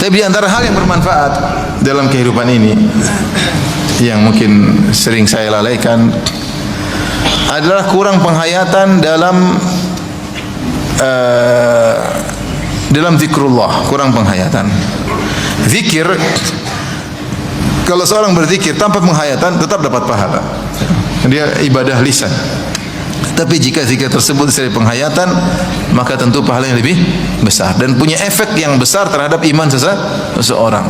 Tapi di antara hal yang bermanfaat dalam kehidupan ini yang mungkin sering saya lalaikan adalah kurang penghayatan dalam zikrullah, kurang penghayatan. Zikir, kalau seorang berzikir tanpa penghayatan tetap dapat pahala. Dia ibadah lisan. Tapi jika zikir tersebut dari penghayatan, maka tentu pahala yang lebih besar dan punya efek yang besar terhadap iman seseorang.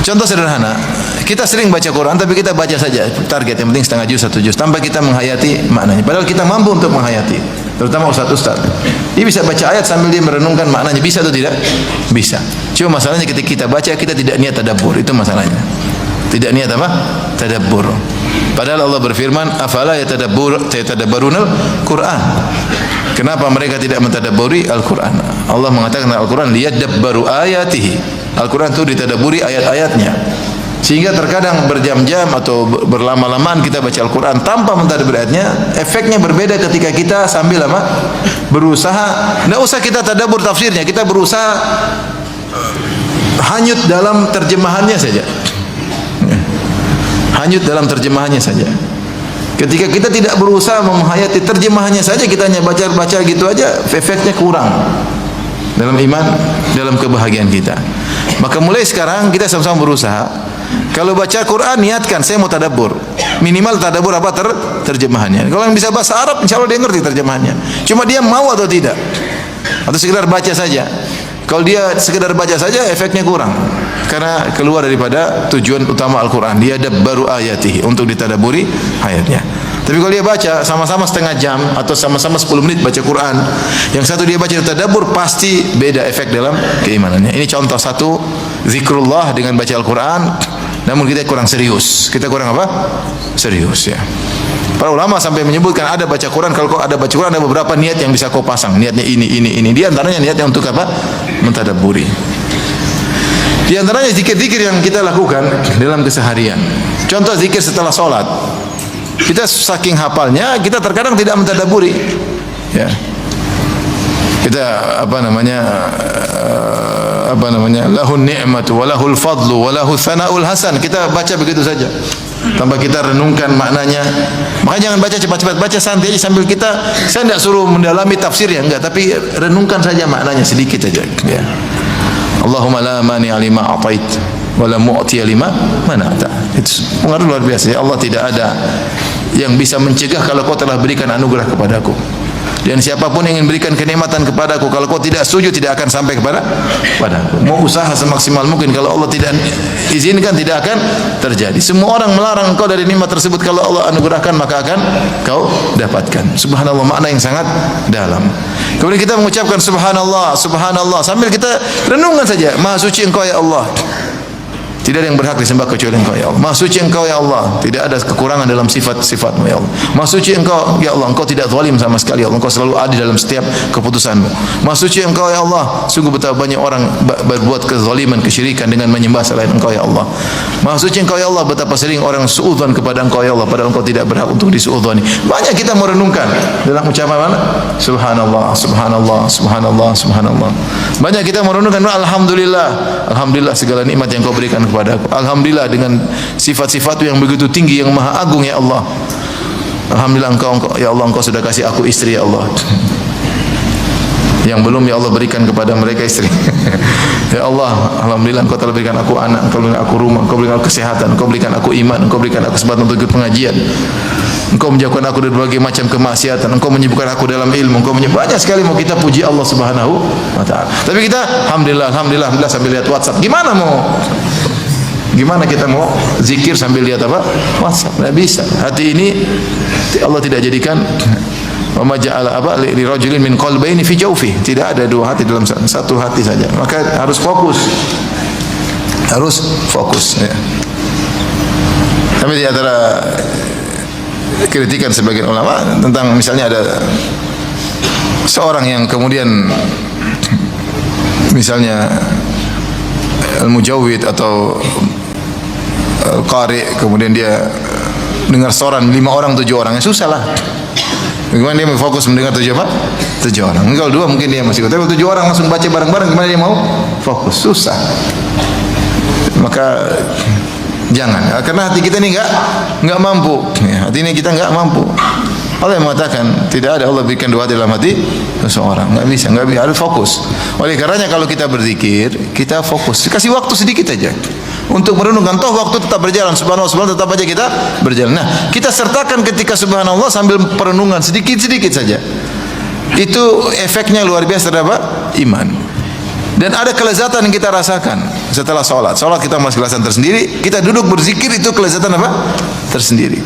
Contoh sederhana, kita sering baca Quran tapi kita baca saja, target yang penting setengah juz, 1 juz, tanpa kita menghayati maknanya. Padahal kita mampu untuk menghayati, terutama ustaz-ustaz. Dia bisa baca ayat sambil dia merenungkan maknanya, bisa atau tidak? Bisa. Cuma masalahnya ketika kita baca, kita tidak niat tadabbur, itu masalahnya. Tidak niat apa? Tadabbur. Padahal Allah berfirman, afala yatadabbarunal Quran. Kenapa mereka tidak mentadabburi Al-Quran? Allah mengatakan Al-Quran liyadabbaru ayatihi. Al-Quran itu ditadabburi ayat-ayatnya. Sehingga terkadang berjam-jam atau berlama-lamaan kita baca Al-Quran tanpa mentadabburi ayatnya, efeknya berbeda ketika kita sambil apa? Berusaha, tidak usah kita tadabbur tafsirnya, kita berusaha hanyut dalam terjemahannya saja. Hanyut dalam terjemahannya saja. Ketika kita tidak berusaha menghayati terjemahannya saja, kita hanya baca-baca gitu aja, efeknya kurang dalam iman, dalam kebahagiaan kita. Maka mulai sekarang kita sama-sama berusaha. Kalau baca Quran, niatkan saya mau tadabbur. Minimal tadabbur apa? Terjemahannya. Kalau yang bisa bahasa Arab, insya Allah dia ngerti terjemahannya. Cuma dia mau atau tidak, atau sekedar baca saja. Kalau dia sekedar baca saja, efeknya kurang, karena keluar daripada tujuan utama Al-Quran. Dia dabbaru ayatihi, untuk ditadaburi ayatnya. Tapi kalau dia baca sama-sama setengah jam atau sama-sama 10 menit baca Quran, yang satu dia baca tadabbur, pasti beda efek dalam keimanannya. Ini contoh satu, zikrullah dengan baca Al-Quran, namun kita kurang serius. Kita kurang apa? Serius, ya. Para ulama sampai menyebutkan ada baca Quran, kalau kau ada baca Quran ada beberapa niat yang bisa kau pasang. Niatnya ini. Di antaranya niatnya untuk apa? Mentadabburi. Di antaranya zikir-zikir yang kita lakukan dalam keseharian. Contoh zikir setelah sholat. Kita saking hafalnya, kita terkadang tidak mentadabburi. Ya. Kita lahun ni'matu wa lahul fadlu wa lahu tsana'ul hasan. Kita baca begitu saja tanpa kita renungkan maknanya. Makanya jangan baca cepat-cepat, baca santai aja sambil kita, saya tidak suruh mendalami tafsirnya, enggak, tapi renungkan saja maknanya sedikit saja, ya. Allahumma la mani'a lima a'tait wa la mu'tiya lima mana'ta. Itu pengaruh luar biasa, ya. Allah tidak ada yang bisa mencegah kalau kau telah berikan anugerah kepadaku. Dan siapapun yang ingin berikan kenikmatan kepadaku, kalau kau tidak setuju, tidak akan sampai kepadaku. Mau usaha semaksimal mungkin, kalau Allah tidak izinkan, tidak akan terjadi. Semua orang melarang engkau dari nikmat tersebut, kalau Allah anugerahkan maka akan kau dapatkan. Subhanallah, makna yang sangat dalam. Kemudian kita mengucapkan subhanallah, subhanallah, sambil kita renungkan saja, maha suci engkau ya Allah. Tidak ada yang berhak disembah kecuali Engkau ya Allah. Maha suci Engkau ya Allah. Tidak ada kekurangan dalam sifat-sifat-Mu ya Allah. Maha suci Engkau ya Allah. Engkau tidak zalim sama sekali ya Allah. Engkau selalu adil dalam setiap keputusan-Mu. Maha suci Engkau ya Allah. Sungguh betapa banyak orang berbuat kezaliman, kesyirikan dengan menyembah selain Engkau ya Allah. Maha suci Engkau ya Allah. Betapa sering orang suudzon kepada Engkau ya Allah, padahal Engkau tidak berhak untuk disuudzoni. Banyak kita mau renungkan dalam ucapan mana? Subhanallah, subhanallah, subhanallah, subhanallah. Banyak kita mau renungkan alhamdulillah, alhamdulillah segala nikmat yang Kau berikan kepadaku. Alhamdulillah dengan sifat-sifat yang begitu tinggi, yang maha agung ya Allah. Alhamdulillah engkau ya Allah, Engkau sudah kasih aku istri ya Allah. Yang belum ya Allah berikan kepada mereka istri. Ya Allah, alhamdulillah Engkau telah berikan aku anak, Engkau berikan aku rumah, Engkau berikan aku kesehatan, Engkau berikan aku iman, Engkau berikan aku kesempatan untuk ikut pengajian. Engkau menjauhkan aku dari berbagai macam kemaksiatan, Engkau menyibukkan aku dalam ilmu, Engkau banyak sekali mau kita puji Allah Subhanahu wa taala. Tapi kita alhamdulillah, alhamdulillah, alhamdulillah sambil lihat WhatsApp. Gimana kita mau zikir sambil lihat apa? WhatsApp? Tidak bisa. Hati ini Allah tidak jadikan wa ja'ala apa li rajulin min qalbayni fi jawfi. Tidak ada dua hati dalam satu hati saja. Maka harus fokus. Harus fokus, ya. Tapi di antara kritikan sebagian ulama tentang misalnya ada seorang yang kemudian misalnya al-mujawwid atau al-qari, kemudian dia dengar soran 5 orang 7 orang, ya susah lah. Bagaimana dia fokus mendengar 7 apa? 7 orang. Kalau 2 mungkin dia masih kuat. Tapi 7 orang langsung baca bareng-bareng, gimana dia mau fokus, susah. Maka jangan, karena hati kita ini enggak mampu. Ya, hati ini kita enggak mampu. Allah yang mengatakan tidak ada Allah berikan dua hati dalam hati seseorang. Enggak bisa, harus fokus. Oleh karenanya kalau kita berzikir, kita fokus. Kasih waktu sedikit aja untuk merenungkan. Toh waktu tetap berjalan. Subhanallah tetap aja kita berjalan. Nah, kita sertakan ketika subhanallah sambil perenungan sedikit-sedikit saja. Itu efeknya luar biasa terhadap iman. Dan ada kelezatan yang kita rasakan setelah sholat. Sholat kita masih kelezatan tersendiri. Kita duduk berzikir itu kelezatan apa? Tersendiri.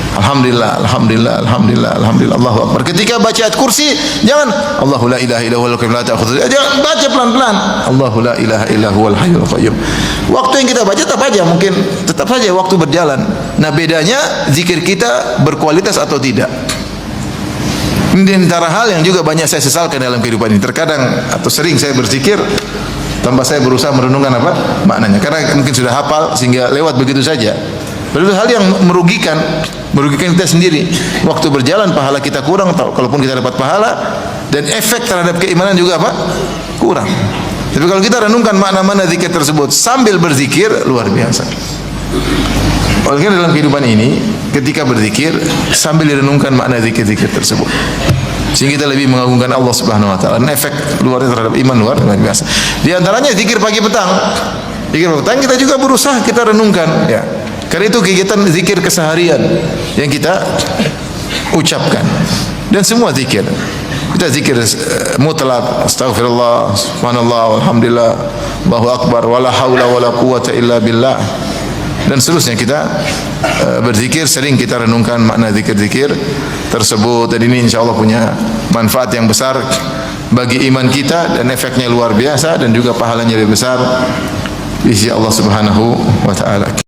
Alhamdulillah, alhamdulillah, alhamdulillah, alhamdulillah, Allahu Akbar. Ketika baca ayat kursi, jangan Allahu la ilaha illa huwal qayyum la ta'khudhuhu. Jangan baca pelan-pelan. Allahu la ilaha illa huwal hayyul qayyum. Waktu yang kita baca tetap aja, mungkin tetap saja waktu berjalan. Nah, bedanya zikir kita berkualitas atau tidak. Ini di antara hal yang juga banyak saya sesalkan dalam kehidupan ini. Terkadang atau sering saya berzikir tanpa saya berusaha merenungkan apa maknanya. Karena mungkin sudah hafal sehingga lewat begitu saja. Itu hal yang merugikan kita sendiri. Waktu berjalan pahala kita kurang, kalaupun kita dapat pahala, dan efek terhadap keimanan juga apa? Kurang. Tapi kalau kita renungkan makna-makna zikir tersebut sambil berzikir, luar biasa. Oleh karena dalam kehidupan ini, ketika berzikir sambil direnungkan makna zikir-zikir tersebut, sehingga kita lebih mengagungkan Allah Subhanahu wa taala. Dan efek luar terhadap iman luar biasa. Di antaranya zikir pagi petang. Zikir pagi petang kita juga berusaha kita renungkan, ya. Karena itu kegiatan zikir keseharian yang kita ucapkan. Dan semua zikir. Kita zikir mutlak, astaghfirullah, subhanallah, alhamdulillah, Allahu akbar, wala haula wala quwata illa billah. Dan seterusnya kita berzikir, sering kita renungkan makna zikir-zikir tersebut. Dan ini insyaallah punya manfaat yang besar bagi iman kita dan efeknya luar biasa dan juga pahalanya lebih besar di sisi Allah Subhanahu wa taala.